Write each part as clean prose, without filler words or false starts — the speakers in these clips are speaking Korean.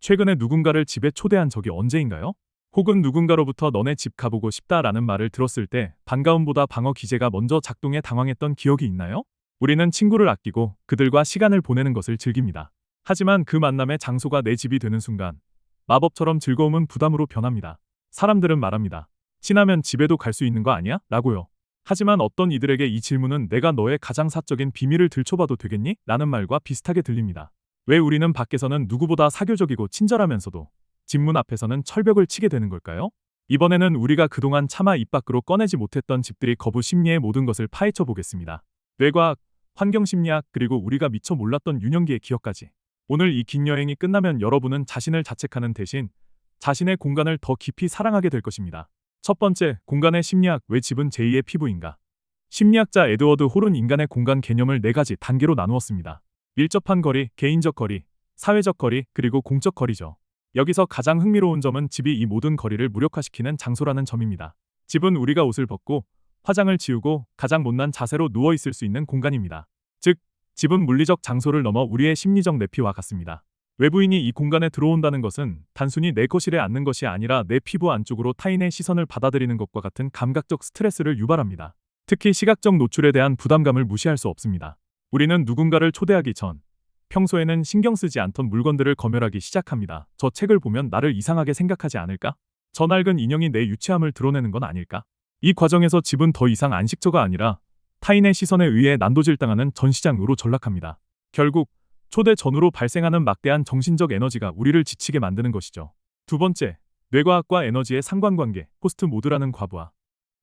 최근에 누군가를 집에 초대한 적이 언제인가요? 혹은 누군가로부터 너네 집 가보고 싶다라는 말을 들었을 때 반가움보다 방어 기제가 먼저 작동해 당황했던 기억이 있나요? 우리는 친구를 아끼고 그들과 시간을 보내는 것을 즐깁니다. 하지만 그 만남의 장소가 내 집이 되는 순간 마법처럼 즐거움은 부담으로 변합니다. 사람들은 말합니다. 친하면 집에도 갈 수 있는 거 아니야? 라고요. 하지만 어떤 이들에게 이 질문은 내가 너의 가장 사적인 비밀을 들춰봐도 되겠니? 라는 말과 비슷하게 들립니다. 왜 우리는 밖에서는 누구보다 사교적이고 친절하면서도 집 문 앞에서는 철벽을 치게 되는 걸까요? 이번에는 우리가 그동안 차마 입 밖으로 꺼내지 못했던 집들이 거부 심리의 모든 것을 파헤쳐 보겠습니다. 뇌과학, 환경심리학, 그리고 우리가 미처 몰랐던 유년기의 기억까지. 오늘 이 긴 여행이 끝나면 여러분은 자신을 자책하는 대신 자신의 공간을 더 깊이 사랑하게 될 것입니다. 첫 번째, 공간의 심리학. 왜 집은 제2의 피부인가? 심리학자 에드워드 홀은 인간의 공간 개념을 4가지 단계로 나누었습니다. 밀접한 거리, 개인적 거리, 사회적 거리, 그리고 공적 거리죠. 여기서 가장 흥미로운 점은 집이 이 모든 거리를 무력화시키는 장소라는 점입니다. 집은 우리가 옷을 벗고 화장을 지우고 가장 못난 자세로 누워 있을 수 있는 공간입니다. 즉, 집은 물리적 장소를 넘어 우리의 심리적 내피와 같습니다. 외부인이 이 공간에 들어온다는 것은 단순히 내 거실에 앉는 것이 아니라 내 피부 안쪽으로 타인의 시선을 받아들이는 것과 같은 감각적 스트레스를 유발합니다. 특히 시각적 노출에 대한 부담감을 무시할 수 없습니다. 우리는 누군가를 초대하기 전 평소에는 신경 쓰지 않던 물건들을 검열하기 시작합니다. 저 책을 보면 나를 이상하게 생각하지 않을까? 저 낡은 인형이 내 유치함을 드러내는 건 아닐까? 이 과정에서 집은 더 이상 안식처가 아니라 타인의 시선에 의해 난도질당하는 전시장으로 전락합니다. 결국 초대 전후로 발생하는 막대한 정신적 에너지가 우리를 지치게 만드는 것이죠. 두 번째, 뇌과학과 에너지의 상관관계, 포스트 모드라는 과부하.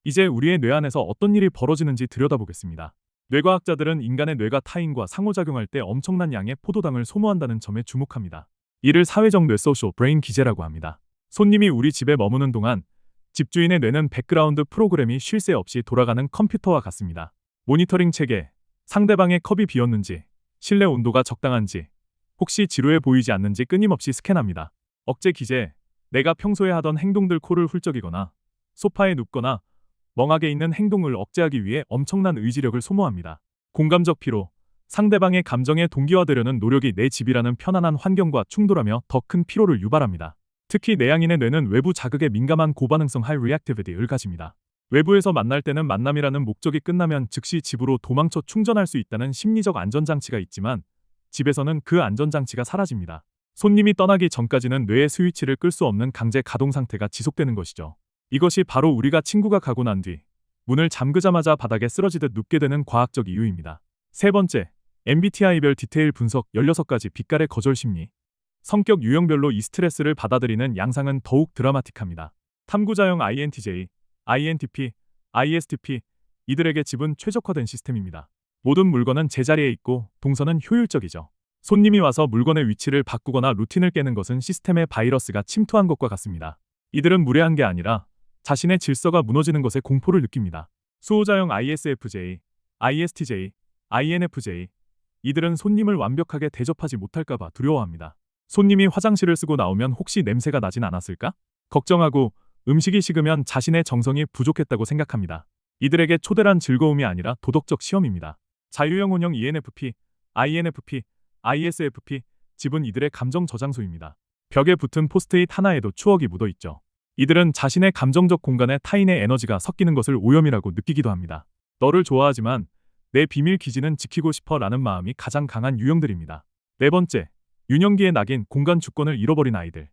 이제 우리의 뇌 안에서 어떤 일이 벌어지는지 들여다보겠습니다. 뇌과학자들은 인간의 뇌가 타인과 상호작용할 때 엄청난 양의 포도당을 소모한다는 점에 주목합니다. 이를 사회적 뇌 소셜 브레인 기제라고 합니다. 손님이 우리 집에 머무는 동안 집주인의 뇌는 백그라운드 프로그램이 쉴 새 없이 돌아가는 컴퓨터와 같습니다. 모니터링 체계, 상대방의 컵이 비었는지, 실내 온도가 적당한지, 혹시 지루해 보이지 않는지 끊임없이 스캔합니다. 억제 기제, 내가 평소에 하던 행동들 코를 훌쩍이거나 소파에 눕거나 멍하게 있는 행동을 억제하기 위해 엄청난 의지력을 소모합니다. 공감적 피로, 상대방의 감정에 동기화되려는 노력이 내 집이라는 편안한 환경과 충돌하며 더 큰 피로를 유발합니다. 특히 내향인의 뇌는 외부 자극에 민감한 고반응성 high reactivity를 가집니다. 외부에서 만날 때는 만남이라는 목적이 끝나면 즉시 집으로 도망쳐 충전할 수 있다는 심리적 안전장치가 있지만 집에서는 그 안전장치가 사라집니다. 손님이 떠나기 전까지는 뇌의 스위치를 끌 수 없는 강제 가동 상태가 지속되는 것이죠. 이것이 바로 우리가 친구가 가고 난 뒤 문을 잠그자마자 바닥에 쓰러지듯 눕게 되는 과학적 이유입니다. 세 번째, MBTI별 디테일 분석. 16가지 빛깔의 거절 심리. 성격 유형별로 이 스트레스를 받아들이는 양상은 더욱 드라마틱합니다. 탐구자형 INTJ, INTP, ISTP, 이들에게 집은 최적화된 시스템입니다. 모든 물건은 제자리에 있고 동선은 효율적이죠. 손님이 와서 물건의 위치를 바꾸거나 루틴을 깨는 것은 시스템에 바이러스가 침투한 것과 같습니다. 이들은 무례한 게 아니라 자신의 질서가 무너지는 것에 공포를 느낍니다. 수호자형 ISFJ, ISTJ, INFJ, 이들은 손님을 완벽하게 대접하지 못할까봐 두려워합니다. 손님이 화장실을 쓰고 나오면 혹시 냄새가 나진 않았을까? 걱정하고 음식이 식으면 자신의 정성이 부족했다고 생각합니다. 이들에게 초대란 즐거움이 아니라 도덕적 시험입니다. 자유형운형 ENFP, INFP, ISFP, 집은 이들의 감정 저장소입니다. 벽에 붙은 포스트잇 하나에도 추억이 묻어있죠. 이들은 자신의 감정적 공간에 타인의 에너지가 섞이는 것을 오염이라고 느끼기도 합니다. 너를 좋아하지만 내 비밀 기지는 지키고 싶어 라는 마음이 가장 강한 유형들입니다. 네 번째, 유년기의 낙인, 공간 주권을 잃어버린 아이들.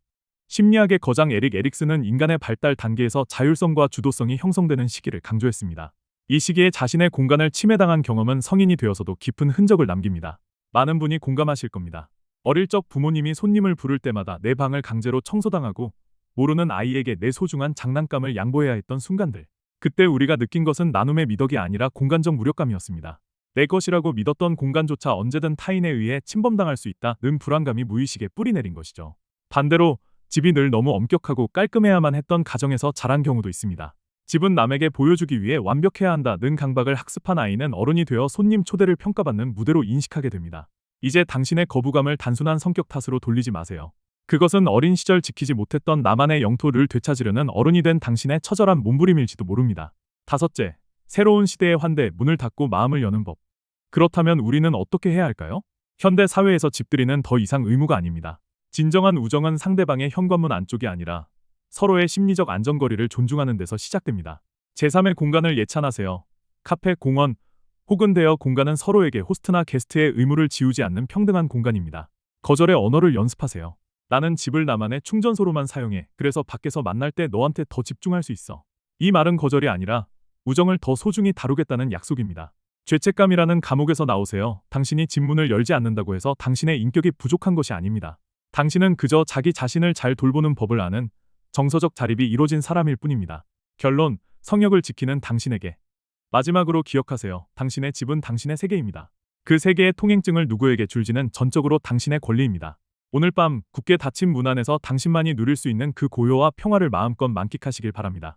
심리학의 거장 에릭 에릭슨은 인간의 발달 단계에서 자율성과 주도성이 형성되는 시기를 강조했습니다. 이 시기에 자신의 공간을 침해당한 경험은 성인이 되어서도 깊은 흔적을 남깁니다. 많은 분이 공감하실 겁니다. 어릴 적 부모님이 손님을 부를 때마다 내 방을 강제로 청소당하고 모르는 아이에게 내 소중한 장난감을 양보해야 했던 순간들. 그때 우리가 느낀 것은 나눔의 미덕이 아니라 공간적 무력감이었습니다. 내 것이라고 믿었던 공간조차 언제든 타인에 의해 침범당할 수 있다는 불안감이 무의식에 뿌리내린 것이죠. 반대로 집이 늘 너무 엄격하고 깔끔해야만 했던 가정에서 자란 경우도 있습니다. 집은 남에게 보여주기 위해 완벽해야 한다는 강박을 학습한 아이는 어른이 되어 손님 초대를 평가받는 무대로 인식하게 됩니다. 이제 당신의 거부감을 단순한 성격 탓으로 돌리지 마세요. 그것은 어린 시절 지키지 못했던 나만의 영토를 되찾으려는 어른이 된 당신의 처절한 몸부림일지도 모릅니다. 다섯째, 새로운 시대의 환대, 문을 닫고 마음을 여는 법. 그렇다면 우리는 어떻게 해야 할까요? 현대 사회에서 집들이는 더 이상 의무가 아닙니다. 진정한 우정은 상대방의 현관문 안쪽이 아니라 서로의 심리적 안전거리를 존중하는 데서 시작됩니다. 제3의 공간을 예찬하세요. 카페, 공원 혹은 대여 공간은 서로에게 호스트나 게스트의 의무를 지우지 않는 평등한 공간입니다. 거절의 언어를 연습하세요. 나는 집을 나만의 충전소로만 사용해. 그래서 밖에서 만날 때 너한테 더 집중할 수 있어. 이 말은 거절이 아니라 우정을 더 소중히 다루겠다는 약속입니다. 죄책감이라는 감옥에서 나오세요. 당신이 집 문을 열지 않는다고 해서 당신의 인격이 부족한 것이 아닙니다. 당신은 그저 자기 자신을 잘 돌보는 법을 아는 정서적 자립이 이루어진 사람일 뿐입니다. 결론, 성역을 지키는 당신에게. 마지막으로 기억하세요. 당신의 집은 당신의 세계입니다. 그 세계의 통행증을 누구에게 줄지는 전적으로 당신의 권리입니다. 오늘 밤 굳게 닫힌 문 안에서 당신만이 누릴 수 있는 그 고요와 평화를 마음껏 만끽하시길 바랍니다.